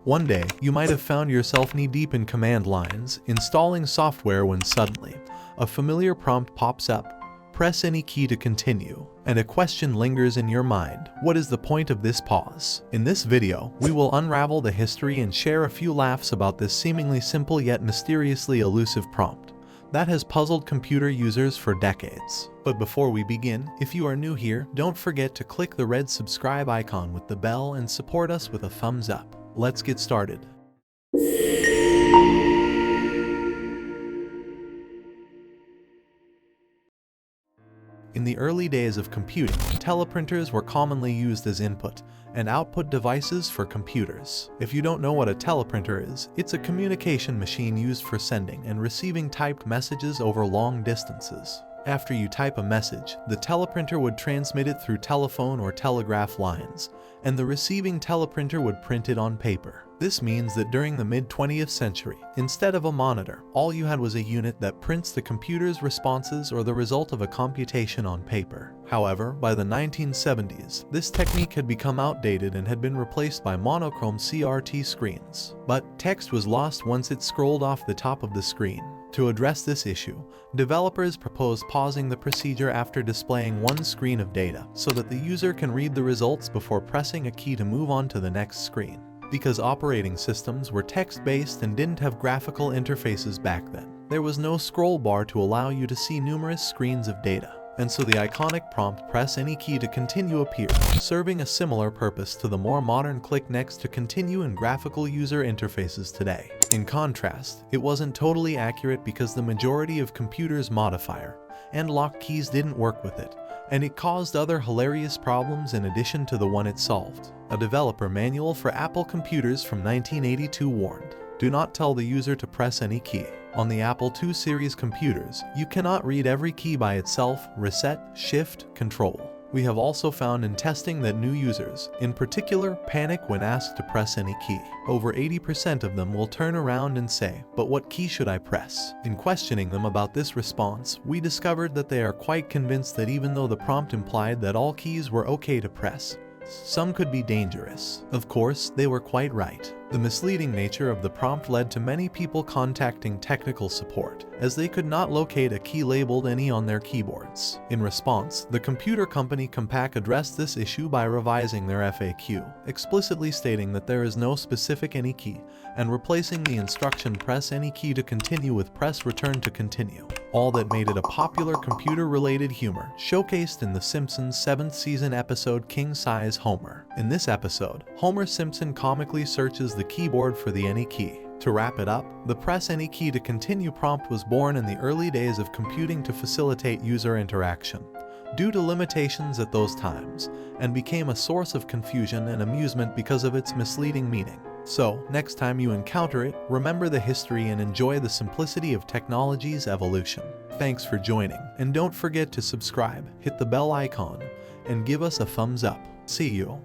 One day, you might have found yourself knee-deep in command lines, installing software when suddenly, a familiar prompt pops up. Press any key to continue, and a question lingers in your mind. What is the point of this pause? In this video, we will unravel the history and share a few laughs about this seemingly simple yet mysteriously elusive prompt that has puzzled computer users for decades. But before we begin, if you are new here, don't forget to click the red subscribe icon with the bell and support us with a thumbs up. Let's get started. In the early days of computing, teleprinters were commonly used as input and output devices for computers. If you don't know what a teleprinter is, it's a communication machine used for sending and receiving typed messages over long distances. After you type a message, the teleprinter would transmit it through telephone or telegraph lines, and the receiving teleprinter would print it on paper. This means that during the mid-20th century, instead of a monitor, all you had was a unit that prints the computer's responses or the result of a computation on paper. However, by the 1970s, this technique had become outdated and had been replaced by monochrome CRT screens. But text was lost once it scrolled off the top of the screen. To address this issue, developers proposed pausing the procedure after displaying one screen of data so that the user can read the results before pressing a key to move on to the next screen. Because operating systems were text-based and didn't have graphical interfaces back then, there was no scroll bar to allow you to see numerous screens of data. And so the iconic prompt "press any key to continue" appeared, serving a similar purpose to the more modern "click next to continue" in graphical user interfaces today. In contrast, it wasn't totally accurate because the majority of computers' modifier and lock keys didn't work with it, and it caused other hilarious problems in addition to the one it solved. A developer manual for Apple computers from 1982 warned, "Do not tell the user to press any key." On the Apple II series computers, you cannot read every key by itself, reset, shift, control. We have also found in testing that new users, in particular, panic when asked to press any key. Over 80% of them will turn around and say, "But what key should I press?" In questioning them about this response, we discovered that they are quite convinced that even though the prompt implied that all keys were okay to press, some could be dangerous. Of course, they were quite right. The misleading nature of the prompt led to many people contacting technical support, as they could not locate a key labeled any on their keyboards. In response, the computer company Compaq addressed this issue by revising their FAQ, explicitly stating that there is no specific any key, and replacing the instruction "press any key to continue" with "press return to continue." All that made it a popular computer-related humor, showcased in The Simpsons' 7th season episode King Size Homer. In this episode, Homer Simpson comically searches the keyboard for the any key. To wrap it up, the "press any key to continue" prompt was born in the early days of computing to facilitate user interaction, due to limitations at those times, and became a source of confusion and amusement because of its misleading meaning. So, next time you encounter it, remember the history and enjoy the simplicity of technology's evolution. Thanks for joining, and don't forget to subscribe, hit the bell icon, and give us a thumbs up. See you.